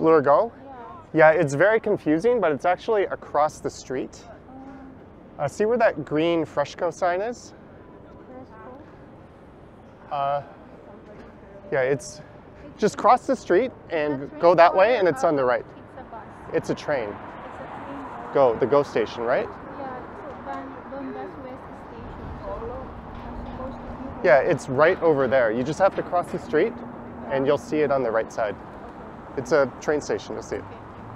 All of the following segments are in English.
Blue or go? Yeah. Yeah, it's very confusing, but it's actually across the street. See where that green Freshco sign is? Yeah, it's just cross the street and go that way, and it's on the right. It's a bus. It's a train. It's a train. Go, the GO station, right? Yeah, so Dundas West Station. So I'm supposed to be Yeah, it's right over there. You just have to cross the street, and you'll see it on the right side. It's a train station, you'll see it.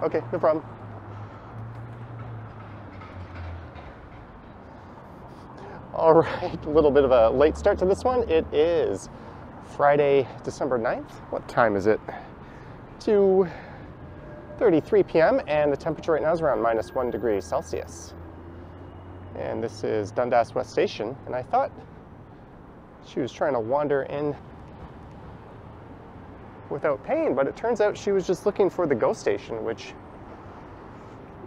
Okay, no problem. All right, a little bit of a late start to this one. It is Friday, December 9th. What time is it? 2:33 p.m. and the temperature right now is around -1 degree Celsius. And this is Dundas West Station, and I thought she was trying to wander in without paying, but it turns out she was just looking for the GO station, which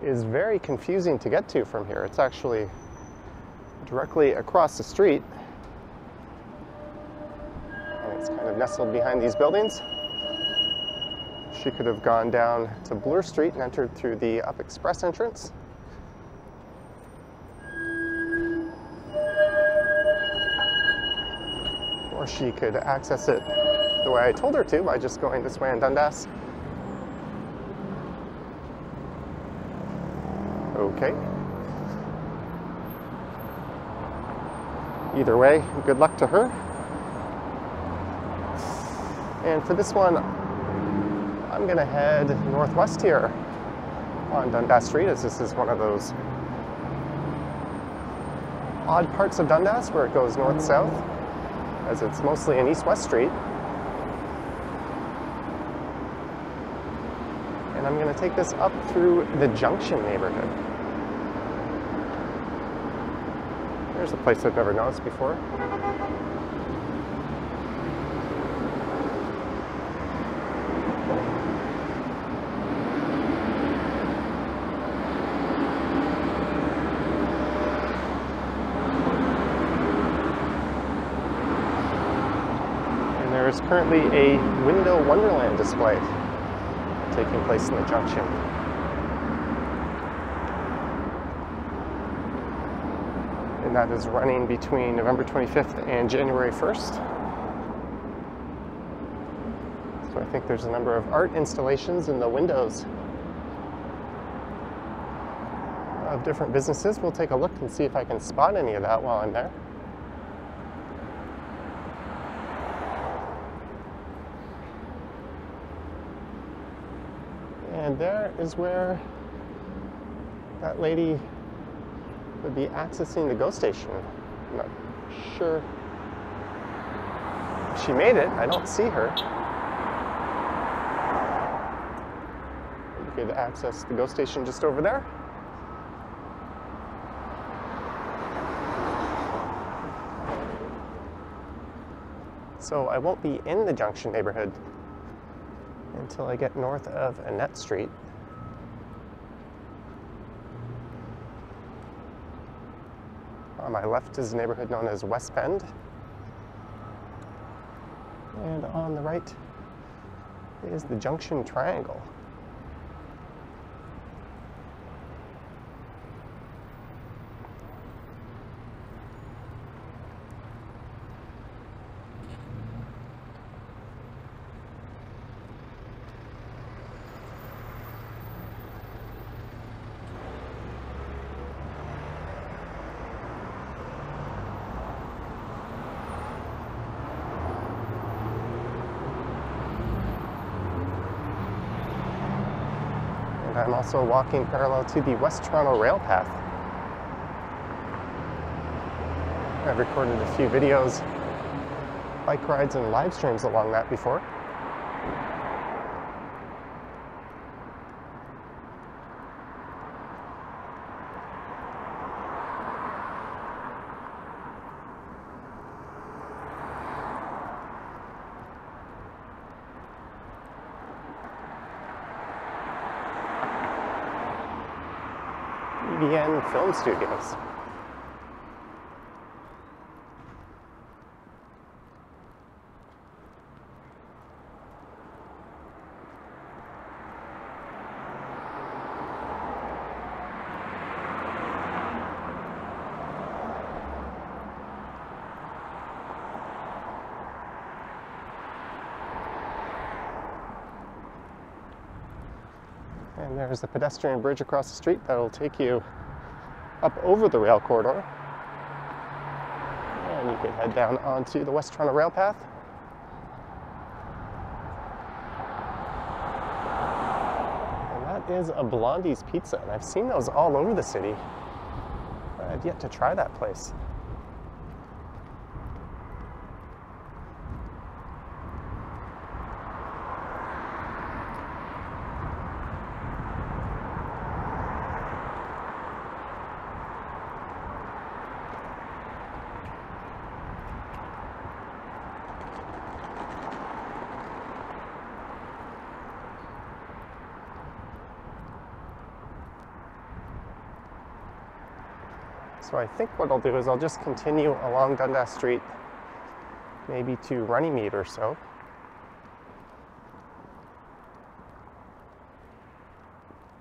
is very confusing to get to from here. It's actually directly across the street, and it's kind of nestled behind these buildings. She could have gone down to Bloor Street and entered through the Up Express entrance. Or she could access it the way I told her to, by just going this way in Dundas. Okay. Either way, good luck to her. And for this one, I'm gonna head northwest here on Dundas Street, as this is one of those odd parts of Dundas where it goes north-south, as it's mostly an east-west street. And I'm gonna take this up through the Junction neighborhood. There's a place I've never noticed before. And there is currently a Window Wonderland display taking place in the Junction. And that is running between November 25th and January 1st. So I think there's a number of art installations in the windows of different businesses. We'll take a look and see if I can spot any of that while I'm there. And there is where that lady would be accessing the GO station. I'm not sure if she made it. I don't see her. You could access the GO station just over there. So I won't be in the Junction neighborhood until I get north of Annette Street. On my left is a neighborhood known as West Bend. And on the right is the Junction Triangle. I'm also walking parallel to the West Toronto rail path. I've recorded a few videos, bike rides, and live streams along that before. Film Studios. And there's a pedestrian bridge across the street that'll take you up over the rail corridor. And you can head down onto the West Toronto Rail Path. And that is a Blondie's Pizza, and I've seen those all over the city. I've yet to try that place. So I think what I'll do is I'll just continue along Dundas Street, maybe to Runnymede or so.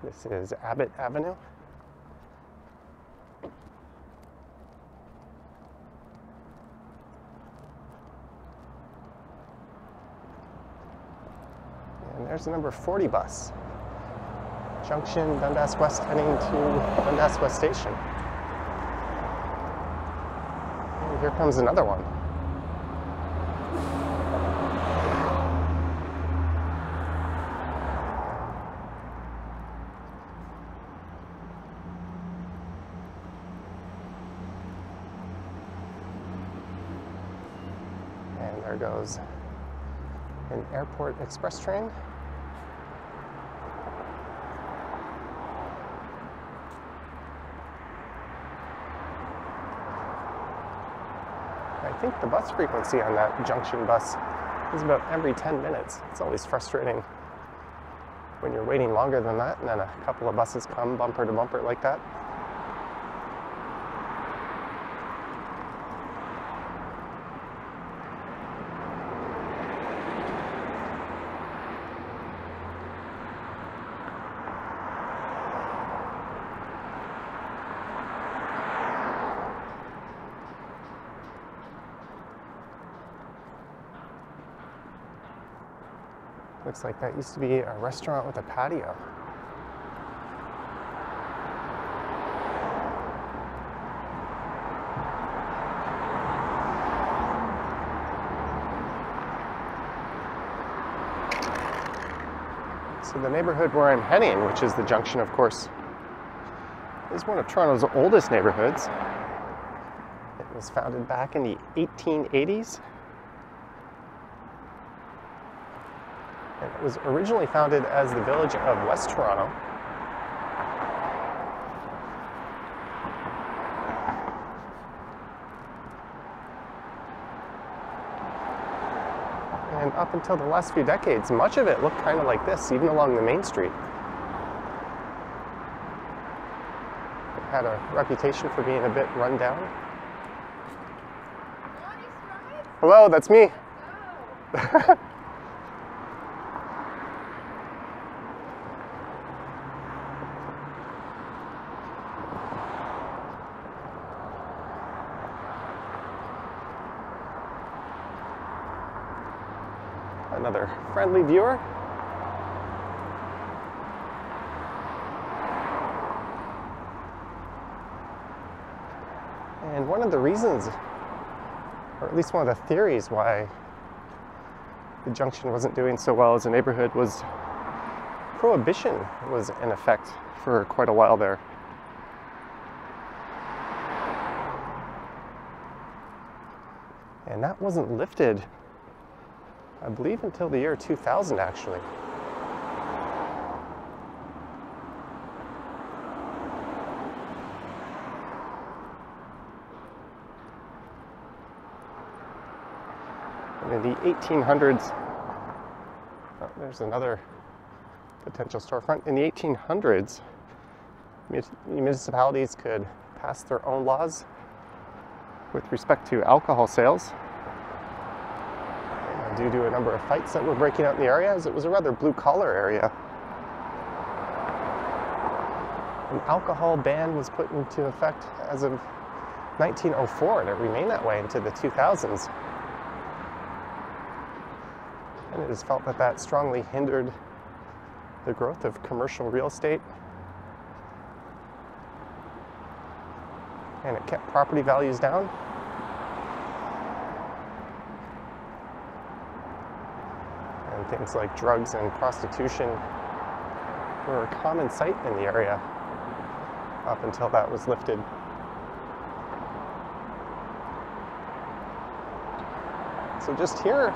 This is Abbott Avenue. And there's the number 40 bus. Junction Dundas West heading to Dundas West Station. Here comes another one. And there goes an airport express train. I think the bus frequency on that junction bus is about every 10 minutes. It's always frustrating when you're waiting longer than that and then a couple of buses come bumper to bumper like that. Looks like that used to be a restaurant with a patio. So the neighborhood where I'm heading, which is the Junction, of course, is one of Toronto's oldest neighborhoods. It was founded back in the 1880s. And it was originally founded as the village of West Toronto. And up until the last few decades, much of it looked kind of like this, even along the main street. It had a reputation for being a bit run down. Hello, that's me. Oh. Another friendly viewer. And one of the reasons, or at least one of the theories why the Junction wasn't doing so well as a neighborhood was Prohibition was in effect for quite a while there. And that wasn't lifted, I believe, until the year 2000, actually. And in the 1800s, oh, there's another potential storefront. In the 1800s, municipalities could pass their own laws with respect to alcohol sales. Due to a number of fights that were breaking out in the area, as it was a rather blue-collar area. An alcohol ban was put into effect as of 1904, and it remained that way into the 2000s. And it is felt that that strongly hindered the growth of commercial real estate, and it kept property values down. And things like drugs and prostitution were a common sight in the area up until that was lifted. So just here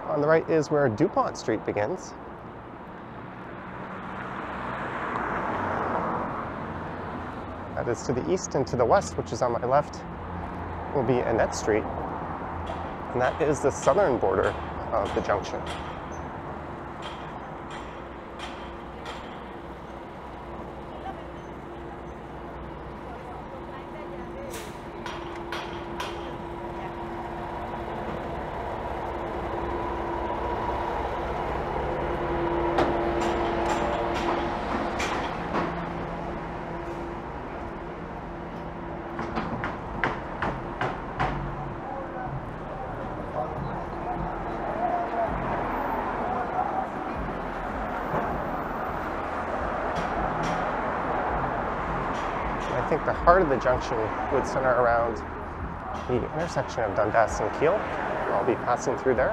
on the right is where DuPont Street begins. That is to the east, and to the west, which is on my left, will be Annette Street. And that is the southern border of the junction. I think the heart of the junction would center around the intersection of Dundas and Keele. I'll be passing through there.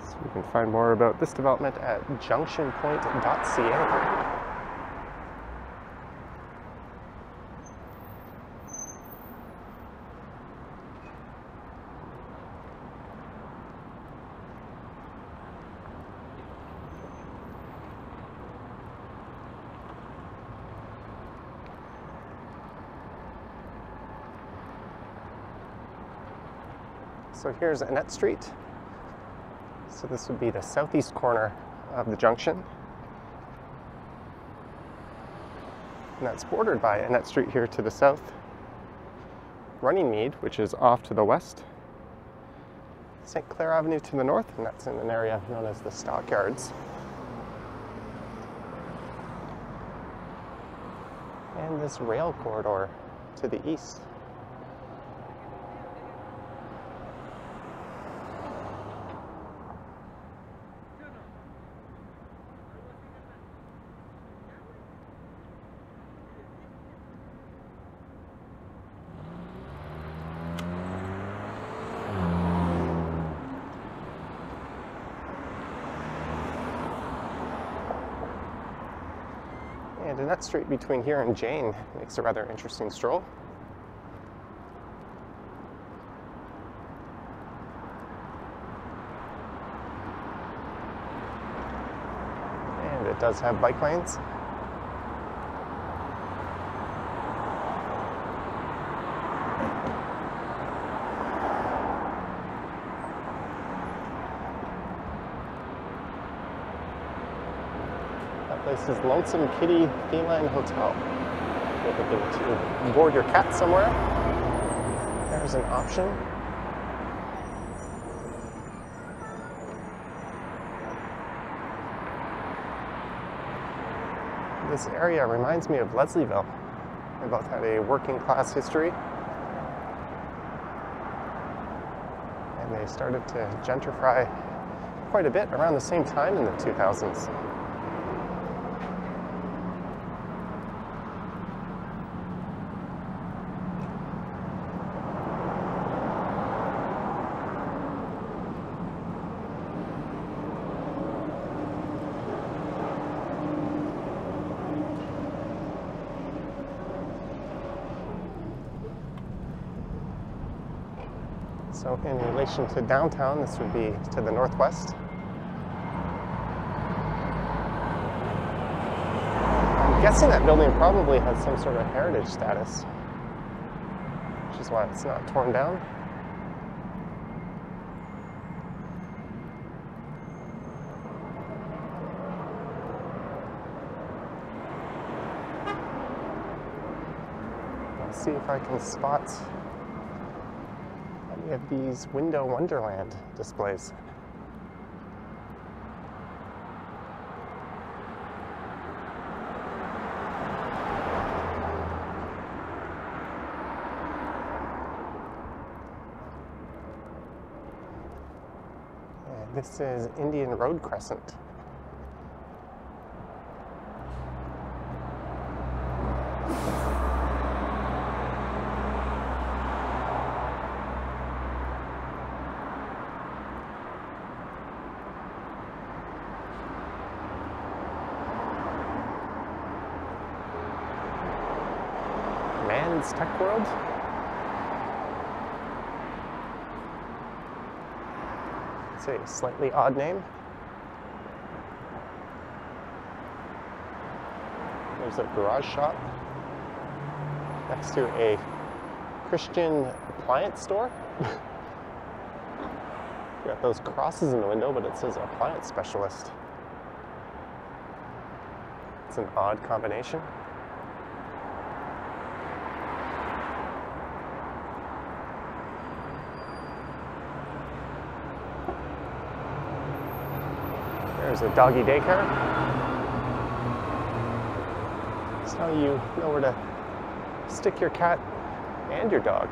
So you can find more about this development at junctionpoint.ca. So here's Annette Street. So this would be the southeast corner of the junction. And that's bordered by Annette Street here to the south, Runnymede, which is off to the west, St. Clair Avenue to the north, and that's in an area known as the Stockyards. And this rail corridor to the east. And Annette Street between here and Jane makes a rather interesting stroll. And it does have bike lanes. This is Lonesome Kitty Feline Hotel. If you're looking to board your cat somewhere, there's an option. This area reminds me of Leslieville. They both had a working class history. And they started to gentrify quite a bit around the same time in the 2000s. So in relation to downtown, this would be to the northwest. I'm guessing that building probably has some sort of heritage status, which is why it's not torn down. Let's see if I can spot any of these Window Wonderland displays. This is Indian Road Crescent. Man's Tech World. It's a slightly odd name. There's a garage shop next to a Christian appliance store. Got those crosses in the window, but it says appliance specialist. It's an odd combination. There's a doggy daycare. That's how you know where to stick your cat and your dog.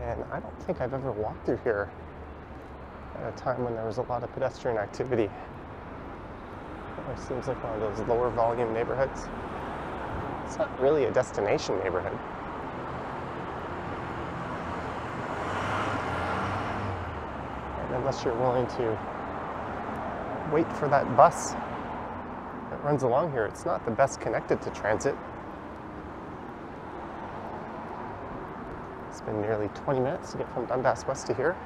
And I don't think I've ever walked through here at a time when there was a lot of pedestrian activity. It seems like one of those lower volume neighborhoods. It's not really a destination neighborhood. And unless you're willing to wait for that bus that runs along here, it's not the best connected to transit. It's been nearly 20 minutes to get from Dundas West to here.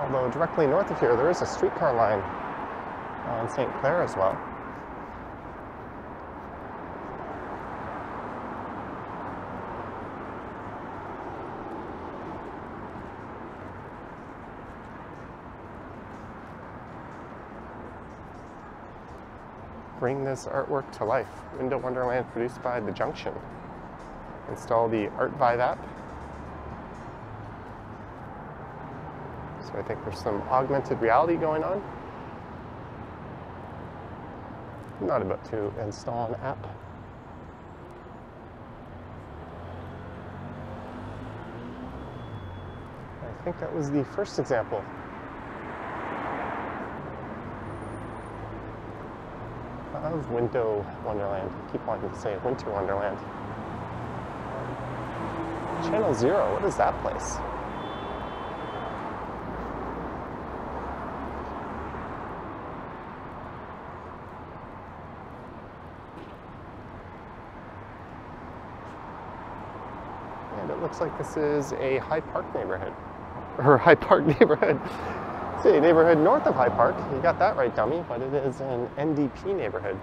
Although directly north of here, there is a streetcar line on St. Clair as well. Bring this artwork to life. Window Wonderland produced by the Junction. Install the Art Vive app. So I think there's some augmented reality going on. I'm not about to install an app. I think that was the first example. Of Window Wonderland. I keep wanting to say Winter Wonderland. Channel Zero, what is that place? And it looks like this is a High Park neighborhood. Or High Park neighborhood. It's a neighborhood north of High Park. You got that right, dummy, but it is an NDP neighborhood.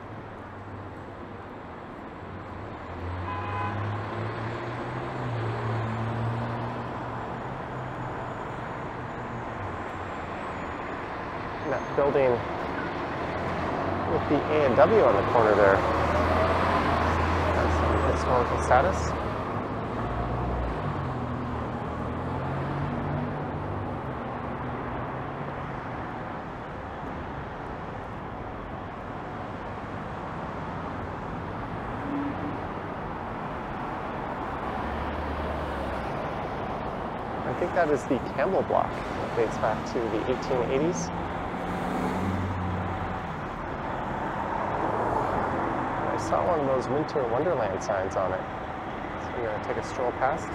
And that building with the A&W on the corner there has some historical status. I think that is the Campbell block that dates back to the 1880s. I saw one of those Winter Wonderland signs on it. So I'm going to take a stroll past.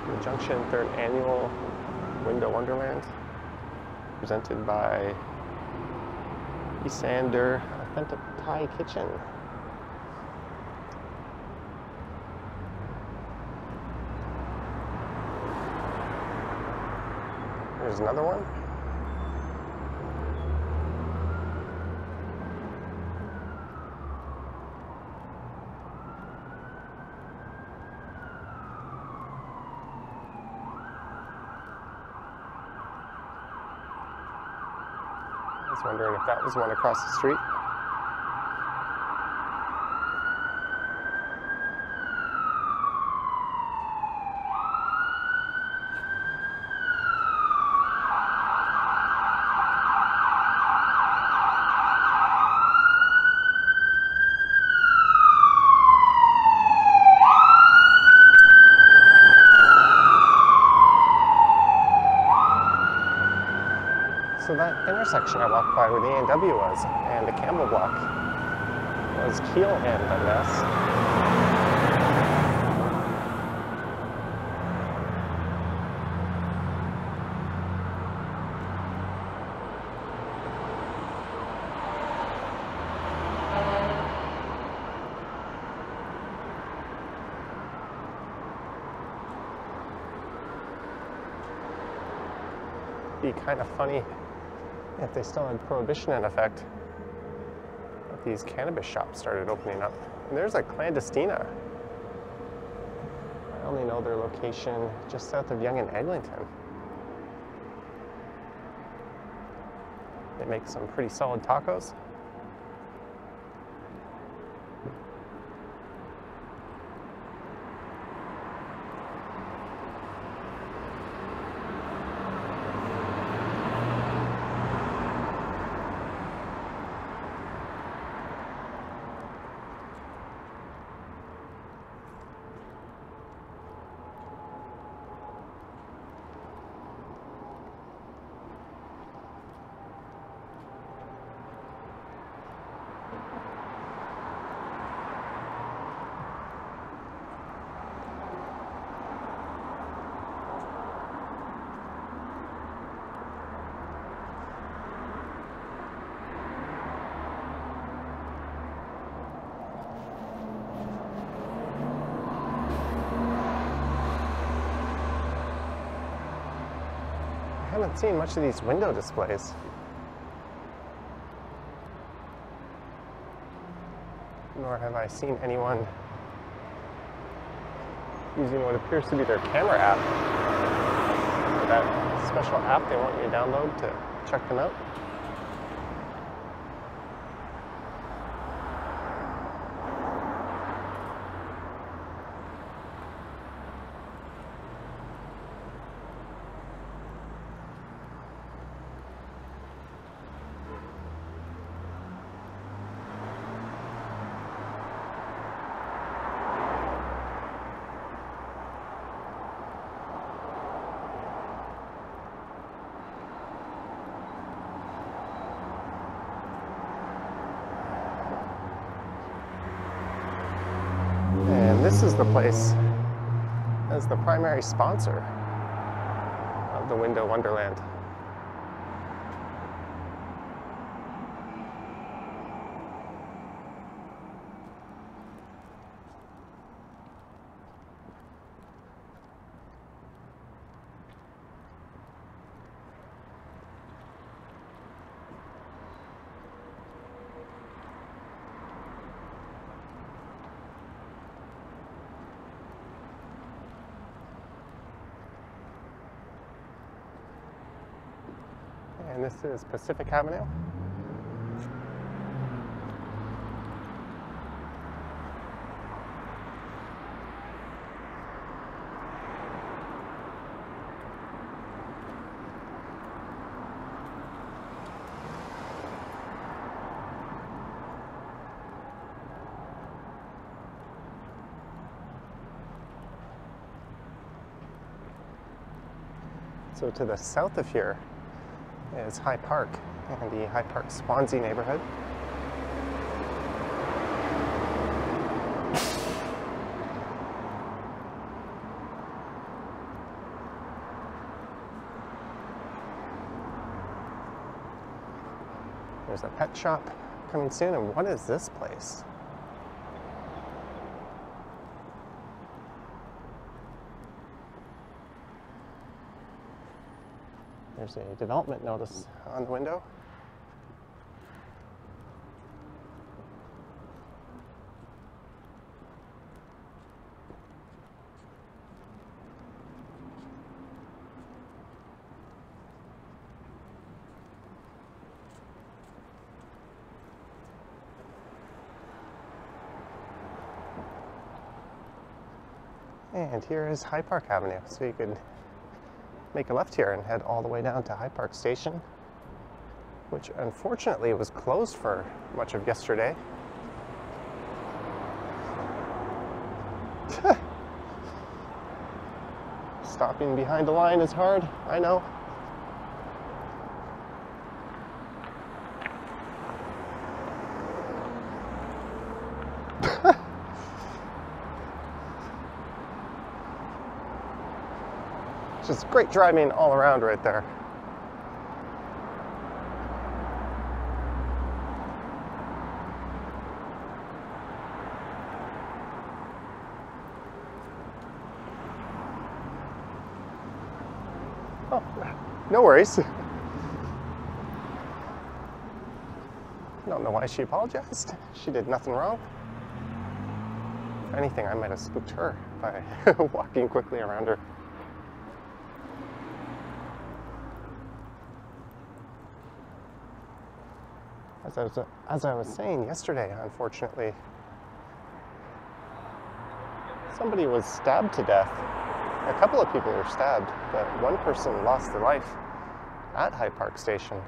The Junction 3rd Annual Window Wonderland, presented by Isander Authentic Thai Kitchen. Here's another one. I was wondering if that was one across the street. So that intersection I walked by where the A&W was and the Campbell block was Keele and Dundas. Be kind of funny if they still had prohibition in effect, but these cannabis shops started opening up. And there's a Clandestina. I only know their location just south of Yonge and Eglinton. They make some pretty solid tacos. I haven't seen much of these window displays. Nor have I seen anyone using what appears to be their camera app. Or that special app they want you to download to check them out. And this is the place as the primary sponsor of the Window Wonderland. And this is Pacific Avenue. So to the south of here is High Park and the High Park Swansea neighborhood. There's a pet shop coming soon, and what is this place? There's a development notice on the window. And here is High Park Avenue, so you could make a left here and head all the way down to High Park Station, which unfortunately was closed for much of yesterday. Stopping behind a line is hard, I know. Just great driving all around right there. Oh, no worries. I don't know why she apologized. She did nothing wrong. If anything, I might have spooked her by walking quickly around her. As I was saying yesterday, unfortunately, somebody was stabbed to death. A couple of people were stabbed, but one person lost their life at High Park Station.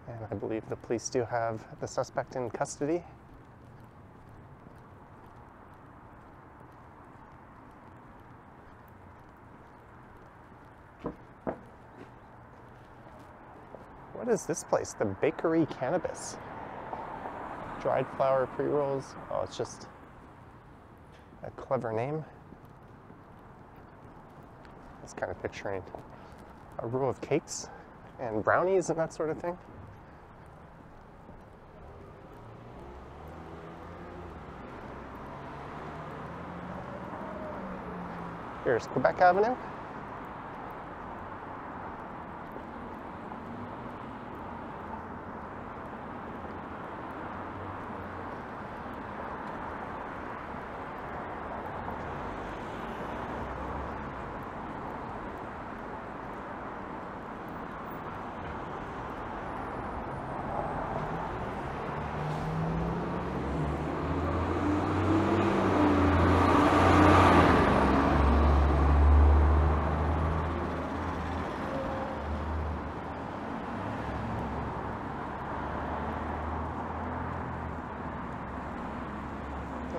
And I believe the police do have the suspect in custody. What is this place? The Bakery Cannabis. Dried flower pre-rolls. Oh, it's just a clever name. I was kind of picturing a row of cakes and brownies and that sort of thing. Here's Quebec Avenue.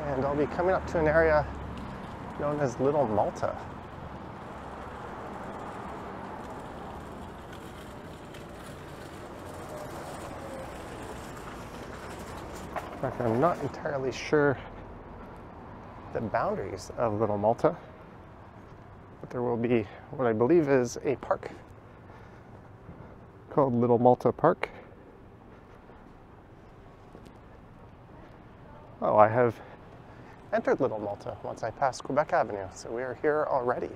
And I'll be coming up to an area known as Little Malta. In fact, I'm not entirely sure the boundaries of Little Malta, but there will be what I believe is a park called Little Malta Park. Oh, I have entered Little Malta once I passed Quebec Avenue, so we are here already.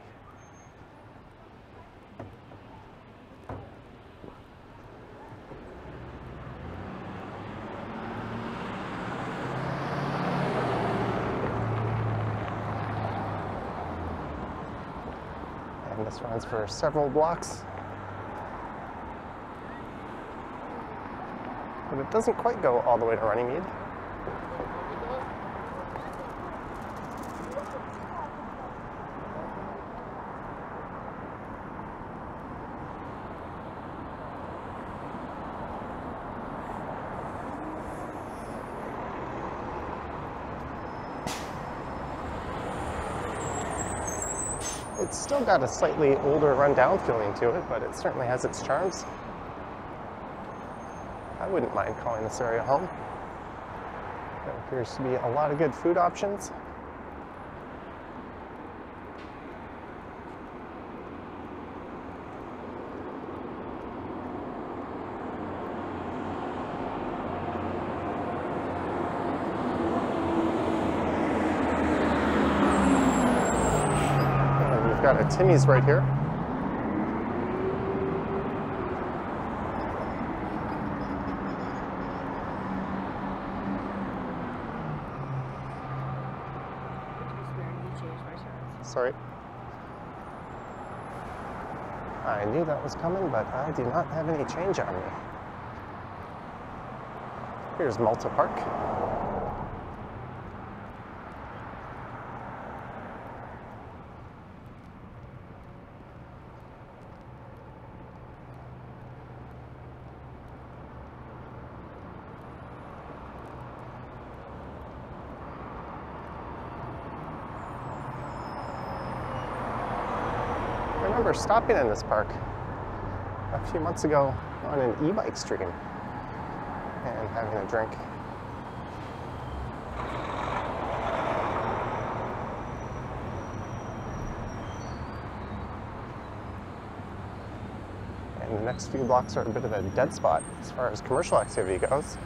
And this runs for several blocks. But it doesn't quite go all the way to Runnymede. It's still got a slightly older, run-down feeling to it, but it certainly has its charms. I wouldn't mind calling this area home. There appears to be a lot of good food options. We've got a Timmy's right here. Sorry. I knew that was coming, but I do not have any change on me. Here's Malta Park. I remember stopping in this park a few months ago on an e-bike stream and having a drink. And the next few blocks are a bit of a dead spot as far as commercial activity goes.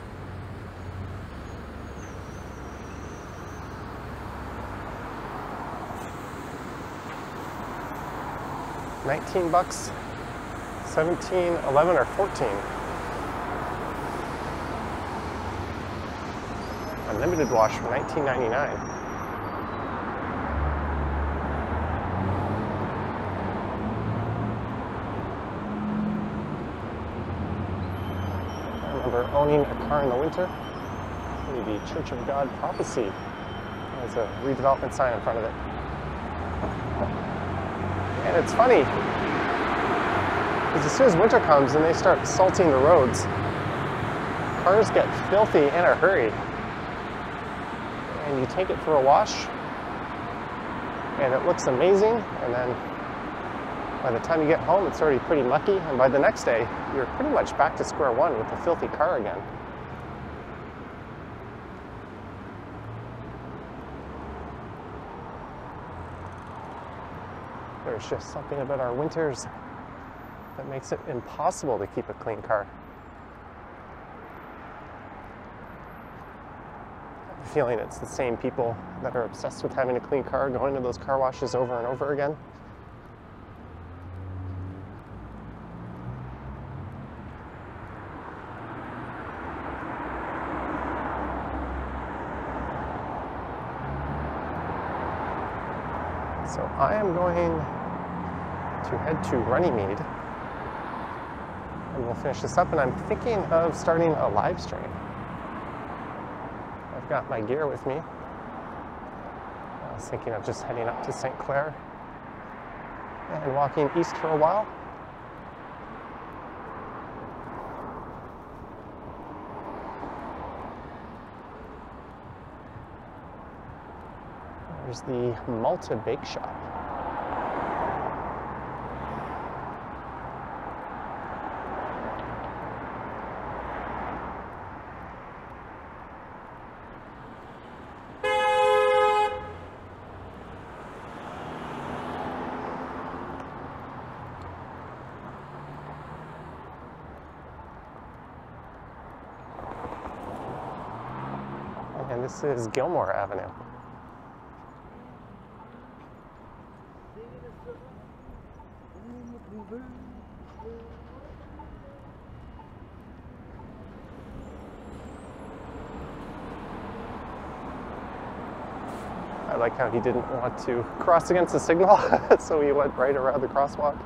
$19, 17, 11, or 14. Unlimited wash for $19.99. I remember owning a car in the winter. The Church of God Prophecy has a redevelopment sign in front of it. And it's funny, because as soon as winter comes and they start salting the roads, cars get filthy in a hurry. And you take it for a wash, and it looks amazing, and then by the time you get home, it's already pretty mucky, and by the next day, you're pretty much back to square one with a filthy car again. There's just something about our winters that makes it impossible to keep a clean car. I have a feeling it's the same people that are obsessed with having a clean car going to those car washes over and over again. So I am going to head to Runnymede, and we'll finish this up, and I'm thinking of starting a live stream. I've got my gear with me. I was thinking of just heading up to St. Clair and walking east for a while. There's the Malta Bake Shop. And this is Gilmore Avenue. I like how he didn't want to cross against the signal, so he went right around the crosswalk.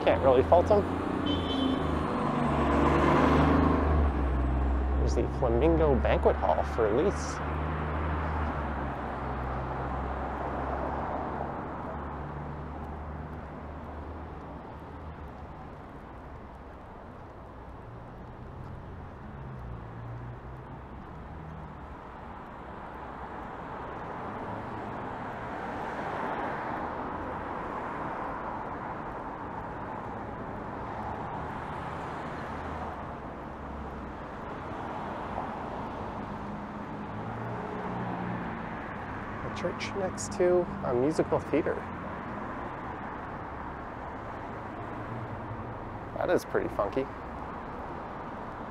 Can't really fault him. There's the Flamingo Banquet Hall for lease. Church next to a musical theater. That is pretty funky.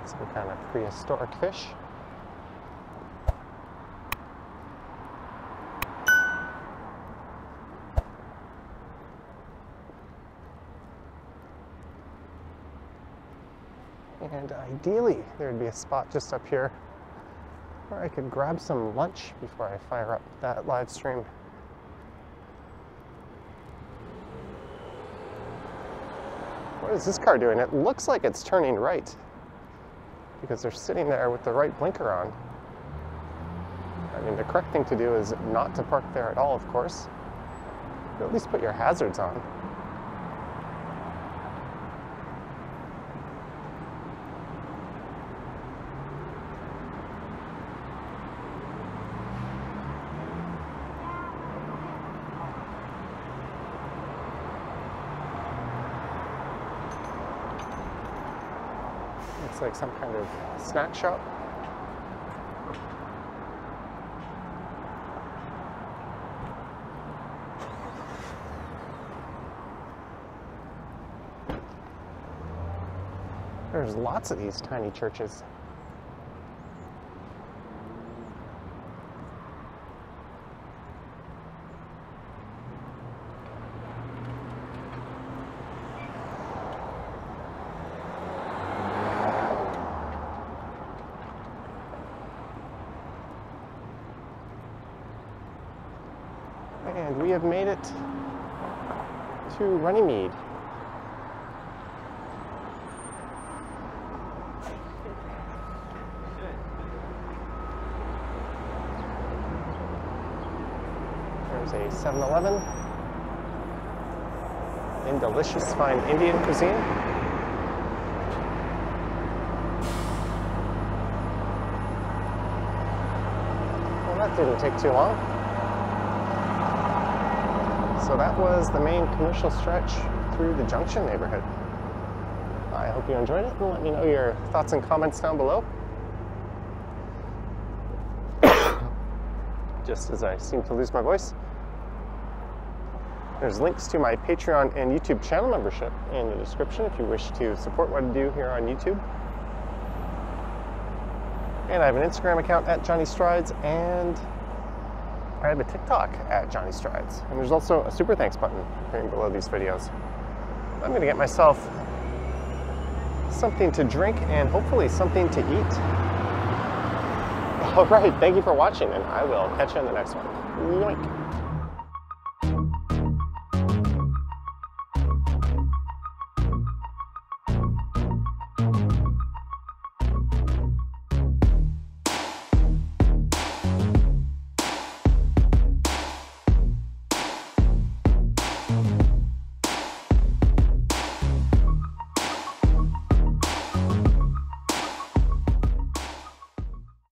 Some kind of prehistoric fish. And ideally, there'd be a spot just up here where I could grab some lunch before I fire up that live stream. What is this car doing? It looks like it's turning right because they're sitting there with the right blinker on. I mean, the correct thing to do is not to park there at all, of course, but at least put your hazards on. Looks like some kind of snack shop. There's lots of these tiny churches. And we have made it to Runnymede. There's a 7-Eleven and delicious fine Indian cuisine. Well, that didn't take too long. So that was the main commercial stretch through the Junction neighborhood. I hope you enjoyed it, and let me know your thoughts and comments down below. Just as I seem to lose my voice. There's links to my Patreon and YouTube channel membership in the description if you wish to support what I do here on YouTube. And I have an Instagram account at Johnny Strides, and I have a TikTok at Johnny Strides. And there's also a super thanks button appearing below these videos. I'm gonna get myself something to drink and hopefully something to eat. All right, thank you for watching, and I will catch you in the next one. Yoink.